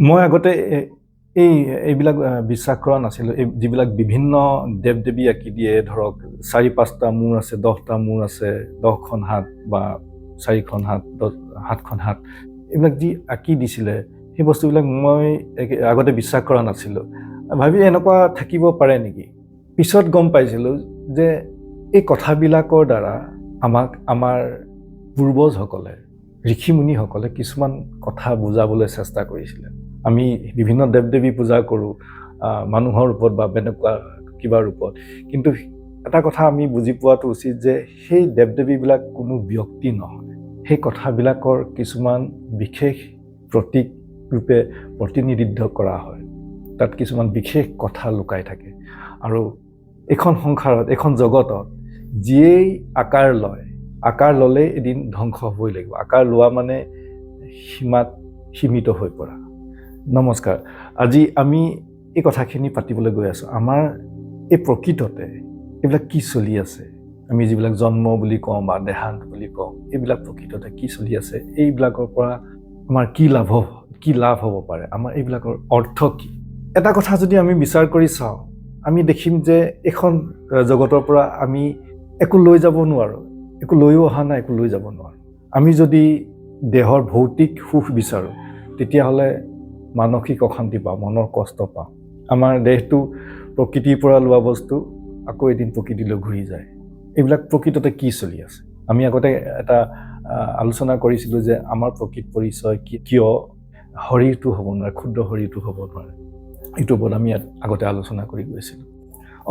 মই আগতে এইবিলাক বিশ্বাস কৰা নাছিলোঁ। এই যিবিলাক বিভিন্ন দেৱ দেৱী আঁকি দিয়ে, ধৰক ৪-৫টা মূৰ আছে, 10টা মূৰ আছে, 10খন হাত বা 4খন হাত, 7খন হাত, এইবিলাক যি আঁকি দিছিলে, সেই বস্তুবিলাক মই আগতে বিশ্বাস কৰা নাছিলোঁ। ভাবি এনেকুৱা থাকিব পাৰে নেকি? পিছত গম পাইছিলোঁ যে এই কথাবিলাকৰ দ্বাৰা আমাৰ পূৰ্বজসকলে, ঋষিমুনিসকলে কিছুমান কথা বুজাবলৈ চেষ্টা কৰিছিলে। আমি বিভিন্ন দেৱ দেৱী পূজা কৰোঁ মানুহৰ ৰূপত বা এনেকুৱা কিবা ৰূপত, কিন্তু এটা কথা আমি বুজি পোৱাটো উচিত যে সেই দেৱ দেৱীবিলাক কোনো ব্যক্তি নহয়। সেই কথাবিলাকৰ কিছুমান বিশেষ প্ৰতীক ৰূপে প্ৰতিনিধিত্ব কৰা হয়। তাত কিছুমান বিশেষ কথা লুকাই থাকে। আৰু এইখন সংসাৰত, এইখন জগতত যিয়েই আকাৰ লয়, আকাৰ ল'লে এদিন ধ্বংস হ'বই লাগিব। আকাৰ লোৱা মানে সীমাত সীমিত হৈ পৰা। নমস্কাৰ। আজি আমি এই কথাখিনি পাতিবলৈ গৈ আছোঁ। আমাৰ এই প্ৰকৃততে এইবিলাক কি চলি আছে, আমি যিবিলাক জন্ম বুলি কওঁ বা দেহান্ত বুলি কওঁ, এইবিলাক প্ৰকৃততে কি চলি আছে, এইবিলাকৰ পৰা আমাৰ কি লাভ হ'ব পাৰে, আমাৰ এইবিলাকৰ অৰ্থ কি? এটা কথা যদি আমি বিচাৰ কৰি চাওঁ, আমি দেখিম যে এইখন জগতৰ পৰা আমি একো লৈ যাব নোৱাৰোঁ, একো লৈও অহা নাই, একো লৈ যাব নোৱাৰোঁ। আমি যদি দেহৰ ভৌতিক সুখ বিচাৰোঁ, তেতিয়াহ'লে মানসিক অশান্তি পাওঁ, মনৰ কষ্ট পাওঁ। আমাৰ দেহটো প্ৰকৃতিৰ পৰা লোৱা বস্তু আকৌ এদিন প্ৰকৃতিলৈ ঘূৰি যায়। এইবিলাক প্ৰকৃততে কি চলি আছে? আমি আগতে এটা আলোচনা কৰিছিলোঁ যে আমাৰ প্ৰকৃত পৰিচয় কিয় শৰীৰটো হ'ব নোৱাৰে, ক্ষুদ্ৰ শৰীৰটো হ'ব নোৱাৰে। এইটোৰ ওপৰত আমি আগতে আলোচনা কৰি গৈছিলোঁ।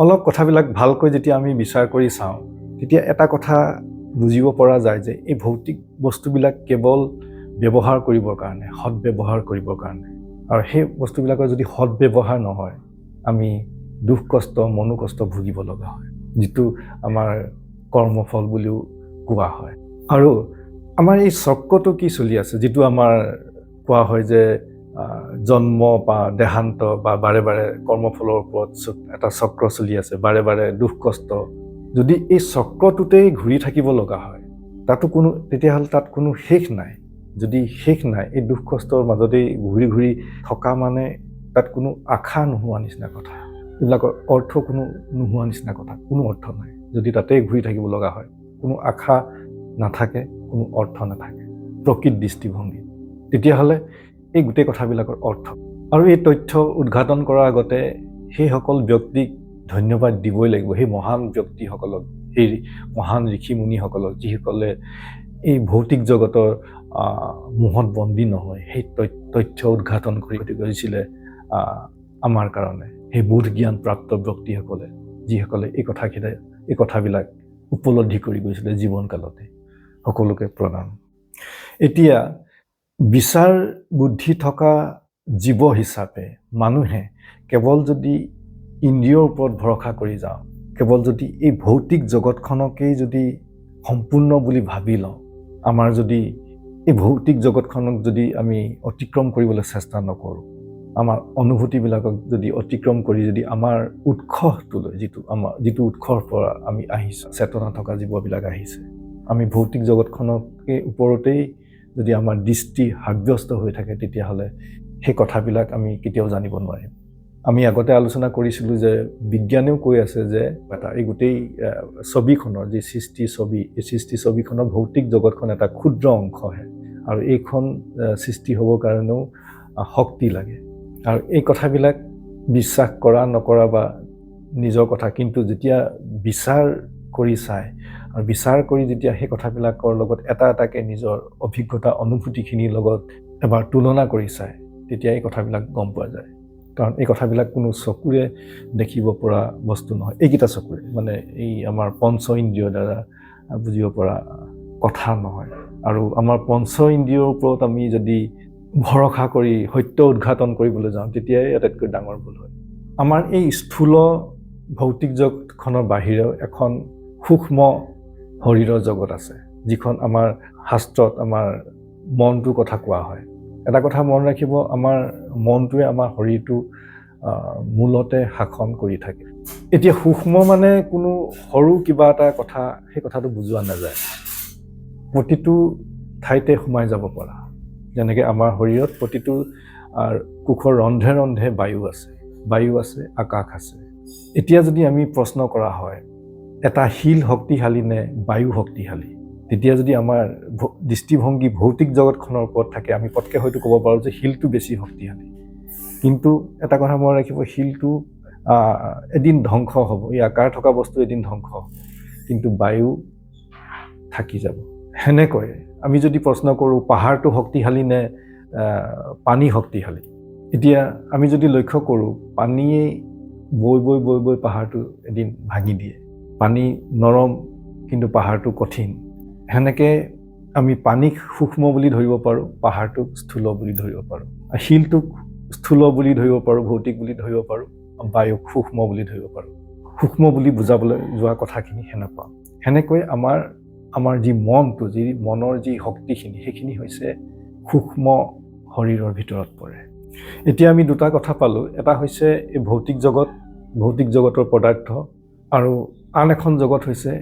অলপ কথাবিলাক ভালকৈ যেতিয়া আমি বিচাৰ কৰি চাওঁ, তেতিয়া এটা কথা বুজিব পৰা যায় যে এই ভৌতিক বস্তুবিলাক কেৱল ব্যৱহাৰ কৰিবৰ কাৰণে, সৎব্যৱহাৰ কৰিবৰ কাৰণে। আৰু সেই বস্তুবিলাকৰ যদি সৎব্যৱহাৰ নহয়, আমি দুখ কষ্ট, মনোকষ্ট ভুগিব লগা হয়, যিটো আমাৰ কৰ্মফল বুলিও কোৱা হয়। আৰু আমাৰ এই চক্ৰটো কি চলি আছে, যিটো আমাৰ কোৱা হয় যে জন্ম বা দেহান্ত বা বাৰে বাৰে কৰ্মফলৰ ওপৰত এটা চক্ৰ চলি আছে, বাৰে বাৰে দুখ কষ্ট। যদি এই চক্ৰটোতেই ঘূৰি থাকিব লগা হয়, তেতিয়াহ'লে তাত কোনো শেষ নাই। যদি শেষ নাই, এই দুখ কষ্টৰ মাজতেই ঘূৰি ঘূৰি থকা মানে তাত কোনো আশা নোহোৱা নিচিনা কথা। এইবিলাকৰ অৰ্থ কোনো নোহোৱা নিচিনা কথা, কোনো অৰ্থ নাই। যদি তাতেই ঘূৰি থাকিব লগা হয়, কোনো আশা নাথাকে, কোনো অৰ্থ নাথাকে প্ৰকৃত দৃষ্টিভংগী, তেতিয়াহ'লে এই গোটেই কথাবিলাকৰ অৰ্থ। আৰু এই তথ্য উদ্ঘাটন কৰাৰ আগতে সেইসকল ব্যক্তিক ধন্যবাদ দিবই লাগিব, সেই মহান ব্যক্তিসকলক, সেই মহান ঋষিমুনিসকলক, যিসকলে এই ভৌতিক জগতৰ মোহত বন্দী নহয়, সেই তথ্য উদ্ঘাটন কৰিছিলে আমাৰ কাৰণে, সেই বোধ জ্ঞান প্ৰাপ্ত ব্যক্তিসকলে, যিসকলে এই কথাবিলাক উপলব্ধি কৰি গৈছিলে জীৱনকালতে। সকলোকে প্ৰণাম। এতিয়া বিচাৰ বুদ্ধি থকা জীৱ হিচাপে মানুহে কেৱল যদি ইন্দ্ৰিয়ৰ ওপৰত ভৰসা কৰি যাওঁ, কেৱল যদি এই ভৌতিক জগতখনকেই যদি সম্পূৰ্ণ বুলি ভাবি লওঁ, আমাৰ যদি এই ভৌতিক জগতখনক যদি আমি অতিক্ৰম কৰিবলৈ চেষ্টা নকৰোঁ, আমাৰ অনুভূতিবিলাকক যদি অতিক্ৰম কৰি যদি আমাৰ উৎসটোলৈ, যিটো উৎসৰ পৰা আমি আহিছোঁ, চেতনা থকা জীৱবিলাক আহিছে, আমি ভৌতিক জগতখনকে ওপৰতেই যদি আমাৰ দৃষ্টি সাব্যস্ত হৈ থাকে, তেতিয়াহ'লে সেই কথাবিলাক আমি কেতিয়াও জানিব নোৱাৰিম। আমি আগতে আলোচনা কৰিছিলোঁ যে বিজ্ঞানেও কৈ আছে যে এই গোটেই ছবিখনৰ যি সৃষ্টি ছবি, এই সৃষ্টি ছবিখনৰ ভৌতিক জগতখন এটা ক্ষুদ্ৰ অংশহে, আৰু এইখন সৃষ্টি হ'বৰ কাৰণেও শক্তি লাগে। আৰু এই কথাবিলাক বিশ্বাস কৰা নকৰা বা নিজৰ কথা, কিন্তু যেতিয়া বিচাৰ কৰি চায়, আৰু বিচাৰ কৰি যেতিয়া সেই কথাবিলাকৰ লগত এটা এটাকৈ নিজৰ অভিজ্ঞতা অনুভূতিখিনিৰ লগত এবাৰ তুলনা কৰি চায়, তেতিয়া এই কথাবিলাক গম পোৱা যায়। কাৰণ এই কথাবিলাক কোনো চকুৰে দেখিব পৰা বস্তু নহয়, এইকেইটা চকুৰে, মানে এই আমাৰ পঞ্চ ইন্দ্ৰিয়ৰ দ্বাৰা বুজিব পৰা কথা নহয়। আৰু আমাৰ পঞ্চ ইন্দ্ৰিয়ৰ ওপৰত আমি যদি ভৰসা কৰি সত্য উদ্ঘাটন কৰিবলৈ যাওঁ, তেতিয়াই আটাইতকৈ ডাঙৰ ভুল হয়। আমাৰ এই স্থূল ভৌতিক জগতখনৰ বাহিৰেও এখন সূক্ষ্ম শৰীৰৰ জগত আছে, যিখন আমাৰ শাস্ত্ৰত আমাৰ মনটোৰ কথা কোৱা হয়। এটা কথা মন ৰাখিব, আমাৰ মনটোৱে আমাৰ শৰীৰটো মূলতে শাসন কৰি থাকে। এতিয়া সূক্ষ্ম মানে কোনো সৰু কিবা এটা কথা, সেই কথাটো বুজোৱা নাযায়, প্ৰতিটো ঠাইতে সোমাই যাব পৰা। যেনেকৈ আমাৰ শৰীৰত প্ৰতিটো আৰু কোষৰ ৰন্ধে ৰন্ধে বায়ু আছে আকাশ আছে। এতিয়া যদি আমি প্ৰশ্ন কৰা হয় এটা শিল শক্তিশালী নে বায়ু শক্তিশালী, তেতিয়া যদি আমাৰ দৃষ্টিভংগী ভৌতিক জগতখনৰ ওপৰত থাকে আমি পটকৈ হয়তো ক'ব পাৰোঁ যে শিলটো বেছি শক্তিশালী। কিন্তু এটা কথা মনত ৰাখিব, শিলটো এদিন ধ্বংস হ'ব, এই আকাৰ থকা বস্তু এদিন ধ্বংস হ'ব, কিন্তু বায়ু থাকি যাব। সেনেকৈ আমি যদি প্ৰশ্ন কৰোঁ পাহাৰটো শক্তিশালী নে পানী শক্তিশালী, এতিয়া আমি যদি লক্ষ্য কৰোঁ পানীয়ে বৈ বৈ বৈ বৈ পাহাৰটো এদিন ভাঙি দিয়ে। পানী নৰম কিন্তু পাহাৰটো কঠিন। সেনেকৈ আমি পানীক সূক্ষ্ম বুলি ধৰিব পাৰোঁ, পাহাৰটোক স্থূল বুলি ধৰিব পাৰোঁ, শিলটোক স্থূল বুলি ধৰিব পাৰোঁ, ভৌতিক বুলি ধৰিব পাৰোঁ, বায়ুক সূক্ষ্ম বুলি ধৰিব পাৰোঁ। সূক্ষ্ম বুলি বুজাবলৈ যোৱা কথাখিনি সেনেকুৱা। সেনেকৈ আমাৰ যি মনটো, যি মনৰ যি শক্তিখিনি, সেইখিনি হৈছে সূক্ষ্ম শৰীৰৰ ভিতৰত পৰে। এতিয়া আমি দুটা কথা পালোঁ, এটা হৈছে এই ভৌতিক জগতৰ পদাৰ্থ, আৰু আন এখন জগত হৈছে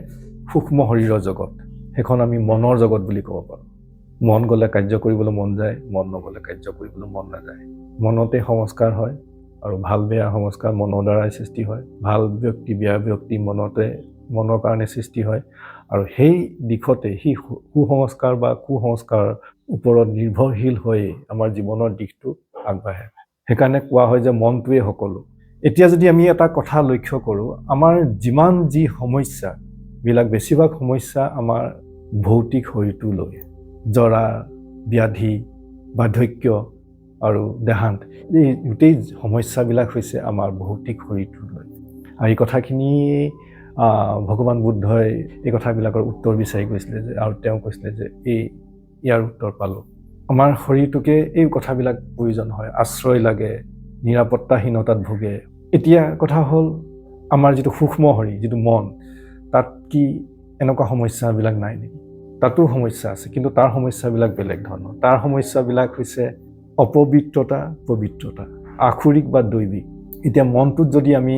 সূক্ষ্ম শৰীৰৰ জগত, সেইখন আমি মনৰ জগত বুলি ক'ব পাৰোঁ। মন গ'লে কাৰ্য কৰিবলৈ মন যায়, মন নগ'লে কাৰ্য কৰিবলৈ মন নাযায়। মনতে সংস্কাৰ হয়, আৰু ভাল বেয়া সংস্কাৰ মনৰ দ্বাৰাই সৃষ্টি হয়। ভাল ব্যক্তি বেয়া ব্যক্তি মনৰ কাৰণে সৃষ্টি হয়, আৰু সেই দিশতে সেই সুসংস্কাৰ বা কুসংস্কাৰৰ ওপৰত নিৰ্ভৰশীল হৈ আমাৰ জীৱনৰ দিশটো আগবাঢ়ে। সেইকাৰণে কোৱা হয় যে মনটোৱে সকলো। এতিয়া যদি আমি এটা কথা লক্ষ্য কৰোঁ, আমাৰ যিমান যি সমস্যাবিলাক, বেছিভাগ সমস্যা আমাৰ ভৌতিক শৰীৰটো লৈ, জৰা ব্যাধি বাৰ্ধক্য আৰু দেহান্ত, এই গোটেই সমস্যাবিলাক হৈছে আমাৰ ভৌতিক শৰীৰটো লৈ। আৰু এই কথাখিনি ভগৱান বুদ্ধই এই কথাবিলাকৰ উত্তৰ বিচাৰি গৈছিলে যে, আৰু তেওঁ কৈছিলে যে ইয়াৰ উত্তৰ পালোঁ। আমাৰ শৰীৰটোকে এই কথাবিলাক প্ৰয়োজন হয়, আশ্ৰয় লাগে, নিৰাপত্তাহীনতাত ভোগে। এতিয়া কথা হ'ল আমাৰ যিটো সূক্ষ্ম শৰীৰ, যিটো মন, তাত কি এনেকুৱা সমস্যাবিলাক নাই নেকি? তাতো সমস্যা আছে, কিন্তু তাৰ সমস্যাবিলাক বেলেগ ধৰণৰ। তাৰ সমস্যাবিলাক হৈছে অপবিত্ৰতা, পবিত্ৰতা, আক্ষৰিক বা দৈবিক। এতিয়া মনটোত যদি আমি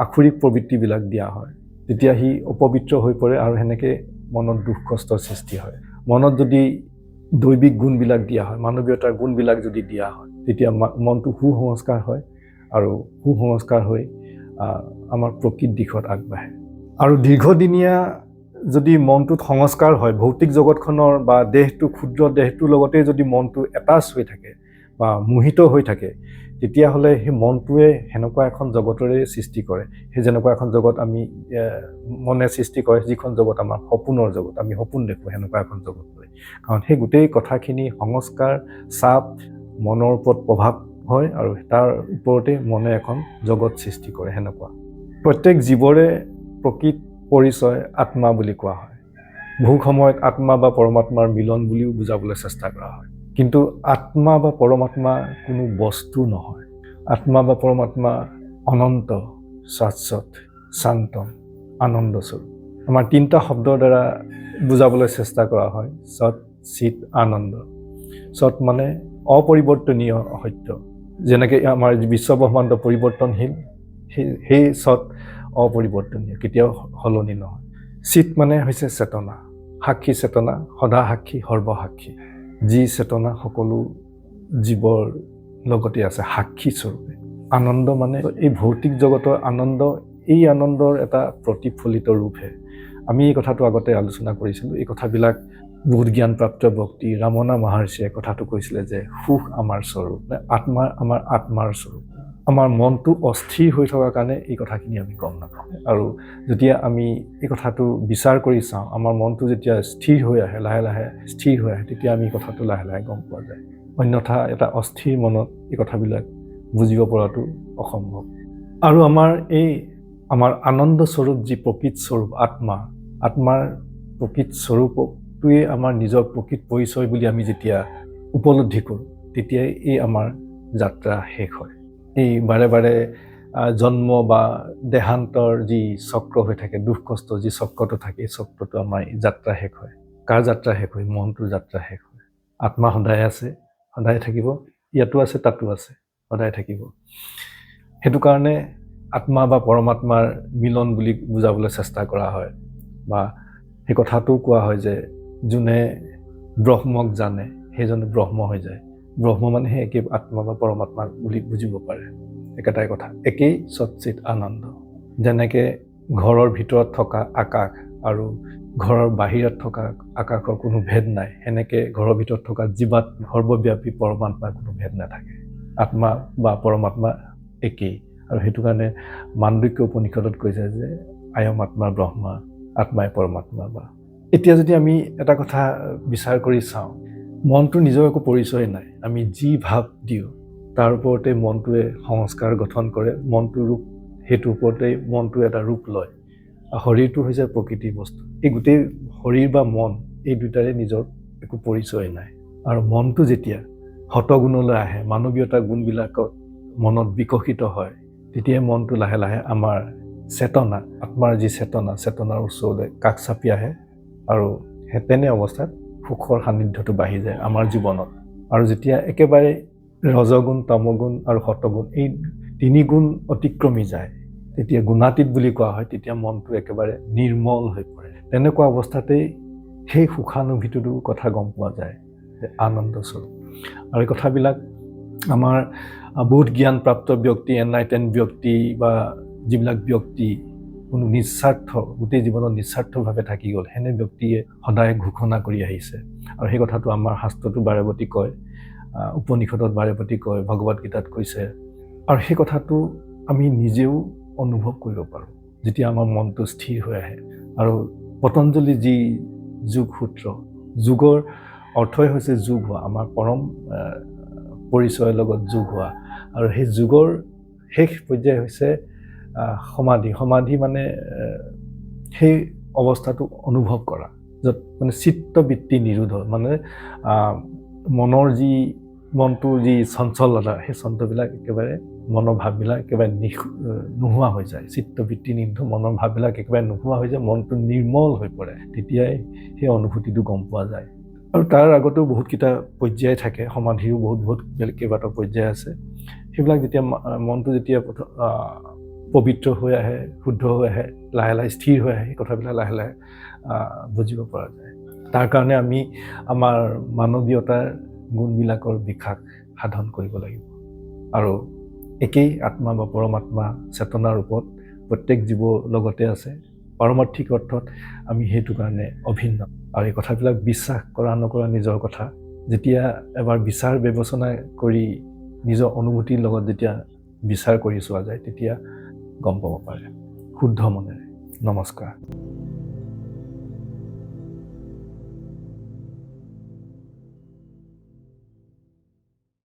আক্ষৰিক প্ৰবৃত্তিবিলাক দিয়া হয়, তেতিয়া সি অপবিত্ৰ হৈ পৰে, আৰু সেনেকৈ মনত দুখ কষ্টৰ সৃষ্টি হয়। মনত যদি দৈবিক গুণবিলাক দিয়া হয়, মানৱীয়তাৰ গুণবিলাক যদি দিয়া হয়, তেতিয়া মনটো সুসংস্কাৰ হয়, আৰু সুসংস্কাৰ হৈ আমাৰ প্ৰকৃত দিশত আগবাঢ়ে। আৰু দীৰ্ঘদিনীয়া যদি মনটোত সংস্কাৰ হয়, ভৌতিক জগতখনৰ বা দেহটো, ক্ষুদ্ৰ দেহটোৰ লগতে যদি মনটো এটাচ হৈ থাকে বা মোহিত হৈ থাকে, তেতিয়াহ'লে সেই মনটোৱে সেনেকুৱা এখন জগতৰে সৃষ্টি কৰে। সেই যেনেকুৱা এখন জগত আমি মনে সৃষ্টি কৰে, যিখন জগত আমাৰ সপোনৰ জগত, আমি সপোন দেখোঁ সেনেকুৱা এখন জগত হয়। কাৰণ সেই গোটেই কথাখিনি সংস্কাৰ, চাপ মনৰ ওপৰত প্ৰভাৱ হয়, আৰু তাৰ ওপৰতে মনে এখন জগত সৃষ্টি কৰে। সেনেকুৱা প্ৰত্যেক জীৱৰে প্ৰকৃত পৰিচয় আত্মা বুলি কোৱা হয়। বহু সময়ত আত্মা বা পৰমাত্মাৰ মিলন বুলিও বুজাবলৈ চেষ্টা কৰা হয়, কিন্তু আত্মা বা পৰমাত্মা কোনো বস্তু নহয়। আত্মা বা পৰমাত্মা অনন্ত, শাশ্বত, শান্ত, আনন্দস্বৰূপ। আমাৰ তিনিটা শব্দৰ দ্বাৰা বুজাবলৈ চেষ্টা কৰা হয়, সৎ, চিত, আনন্দ। সৎ মানে অপৰিৱৰ্তনীয় সত্য, যেনেকৈ আমাৰ বিশ্বব্ৰহ্মাণ্ড পৰিৱৰ্তনশীল, সেই সৎ অপৰিৱৰ্তনীয়, কেতিয়াও সলনি নহয়। চিত মানে হৈছে চেতনা, সাক্ষী চেতনা, সদা সাক্ষী, সৰ্বসাক্ষী, যি চেতনা সকলো জীৱৰ লগতে আছে সাক্ষী স্বৰূপে। আনন্দ মানে এই ভৌতিক জগতৰ আনন্দ, এই আনন্দৰ এটা প্ৰতিফলিত ৰূপহে। আমি এই কথাটো আগতে আলোচনা কৰিছিলোঁ। এই কথাবিলাক বহুত জ্ঞানপ্ৰাপ্ত ব্যক্তি ৰামনা মহৰ্ষিয়ে কথাটো কৈছিলে যে সুখ আমাৰ স্বৰূপ, আমাৰ আত্মাৰ স্বৰূপ। আমাৰ মনটো অস্থিৰ হৈ থকাৰ কাৰণে এই কথাখিনি আমি গম নাপাওঁ। আৰু যেতিয়া আমি এই কথাটো বিচাৰ কৰি চাওঁ, আমাৰ মনটো যেতিয়া স্থিৰ হৈ আহে, লাহে লাহে স্থিৰ হৈ আহে, তেতিয়া আমি কথাটো লাহে লাহে গম পোৱা যায়। অন্যথা এটা অস্থিৰ মনত এই কথাবিলাক বুজিব পৰাটো অসম্ভৱ। আৰু আমাৰ আনন্দ স্বৰূপ যি প্ৰকৃত স্বৰূপ আত্মাৰ প্ৰকৃত স্বৰূপটোৱে আমাৰ নিজৰ প্ৰকৃত পৰিচয় বুলি আমি যেতিয়া উপলব্ধি কৰোঁ, তেতিয়াই এই আমাৰ যাত্ৰা শেষ হয়। এই বাৰে বাৰে জন্ম বা দেহান্তৰ যি চক্ৰ হৈ থাকে, দুখ কষ্ট যি চক্ৰটো থাকে, এই চক্ৰটো আমাৰ যাত্ৰা শেষ হয়। কাৰ যাত্ৰা শেষ হয়? মনটোৰ যাত্ৰা শেষ হয়। আত্মা সদায় আছে, সদায় থাকিব, ইয়াতো আছে তাতো আছে, সদায় থাকিব। সেইটো কাৰণে আত্মা বা পৰমাত্মাৰ মিলন বুলি বুজাবলৈ চেষ্টা কৰা হয়, বা সেই কথাটো কোৱা হয় যে যোনে ব্ৰহ্মক জানে সেইজনে ব্ৰহ্ম হৈ যায়, ব্ৰহ্ম মানেহে একেই আত্মা বা পৰমাত্মা বুলি বুজিব পাৰে। একেটাই কথা, একেই সচ্চিত আনন্দ। যেনেকৈ ঘৰৰ ভিতৰত থকা আকাশ আৰু ঘৰৰ বাহিৰত থকা আকাশৰ কোনো ভেদ নাই, সেনেকৈ ঘৰৰ ভিতৰত থকা জীৱাত সৰ্বব্যাপী পৰমাত্মাৰ কোনো ভেদ নাথাকে। আত্মা বা পৰমাত্মা একেই। আৰু সেইটো কাৰণে মাণ্ডুক্য উপনিষদত কৈছে যে আয়ম আত্মা ব্ৰহ্মা, আত্মাই পৰমাত্মা। বা এতিয়া যদি আমি এটা কথা বিচাৰ কৰি চাওঁ, মনটো নিজৰ একো পৰিচয় নাই। আমি যি ভাৱ দিওঁ তাৰ ওপৰতে মনটোৱে সংস্কাৰ গঠন কৰে, মনটোৰ ৰূপ সেইটোৰ ওপৰতেই মনটোৱে এটা ৰূপ লয়। শৰীৰটো হৈছে প্ৰকৃতিৰ বস্তু। এই গোটেই শৰীৰ বা মন এই দুটাৰে নিজৰ একো পৰিচয় নাই। আৰু মনটো যেতিয়া হতগুণলৈ আহে, মানৱীয়তাৰ গুণবিলাকত মনত বিকশিত হয়, তেতিয়াই মনটো লাহে লাহে আমাৰ চেতনা, আত্মাৰ যি চেতনাৰ ওচৰলৈ কাষ চাপি আহে। আৰু তেনে অৱস্থাত সুখৰ সান্নিধ্যটো বাঢ়ি যায় আমাৰ জীৱনত। আৰু যেতিয়া একেবাৰে ৰজগুণ, তমগুণ আৰু সতগুণ এই তিনি গুণ অতিক্ৰমি যায়, তেতিয়া গুণাতীত বুলি কোৱা হয়, তেতিয়া মনটো একেবাৰে নিৰ্মল হৈ পৰে। তেনেকুৱা অৱস্থাতেই সেই সুখানুভূতিটোৰ কথা গম পোৱা যায় যে আনন্দ স্বৰূপ। আৰু এই কথাবিলাক আমাৰ বহুত জ্ঞানপ্ৰাপ্ত ব্যক্তি, এনলাইটেন ব্যক্তি বা যিবিলাক ব্যক্তি কোনো নিস্বাৰ্থ, গোটেই জীৱনত নিস্বাৰ্থভাৱে থাকি গ'ল, সেনে ব্যক্তিয়ে সদায় ঘোষণা কৰি আহিছে। আৰু সেই কথাটো আমাৰ শাস্ত্ৰটো বাৰেপতি কয়, উপনিষদত বাৰেপতি কয়, ভগৱত গীতাত কৈছে। আৰু সেই কথাটো আমি নিজেও অনুভৱ কৰিব পাৰোঁ যেতিয়া আমাৰ মনটো স্থিৰ হৈ আহে। আৰু পতঞ্জলি যি যোগ সূত্ৰ, যোগৰ অৰ্থই হৈছে যোগ হোৱা, আমাৰ পৰম পৰিচয়ৰ লগত যোগ হোৱা। আৰু সেই যোগৰ শেষ পৰ্যায় হৈছে সমাধি। সমাধি মানে সেই অৱস্থাটো অনুভৱ কৰা, য'ত মানে চিত্তবৃত্তি নিৰোধ, মানে মনটোৰ যি চঞ্চলতা, সেই চঞ্চলবিলাক একেবাৰে মনৰ ভাৱবিলাক একেবাৰে নোহোৱা হৈ যায়। চিত্তবৃত্তি নিৰোধ, মনৰ ভাৱবিলাক একেবাৰে নোহোৱা হৈ যায়, মনটো নিৰ্মল হৈ পৰে। তেতিয়াই সেই অনুভূতিটো গম পোৱা যায়। আৰু তাৰ আগতেও বহুতকেইটা পৰ্যায় থাকে, সমাধিৰো বহুত কেইবাটাও পৰ্যায় আছে। সেইবিলাক যেতিয়া মনটো যেতিয়া পবিত্ৰ হৈ আহে, শুদ্ধ হৈ আহে, লাহে লাহে স্থিৰ হৈ আহে, সেই কথাবিলাক লাহে লাহে বুজিব পৰা যায়। তাৰ কাৰণে আমি আমাৰ মানৱীয়তাৰ গুণবিলাকৰ বিকাশ সাধন কৰিব লাগিব। আৰু একেই আত্মা বা পৰমাত্মা চেতনাৰ ৰূপত প্ৰত্যেক জীৱৰ লগতে আছে। পাৰমাৰ্থিক অৰ্থত আমি সেইটো কাৰণে অভিন্ন। আৰু এই কথাবিলাক বিশ্বাস কৰা নকৰা নিজৰ কথা। যেতিয়া এবাৰ বিচাৰ বিবেচনা কৰি নিজৰ অনুভূতিৰ লগত যেতিয়া বিচাৰ কৰি চোৱা যায়, তেতিয়া গম পাব পাৰে শুদ্ধ মনেৰে। নমস্কাৰ।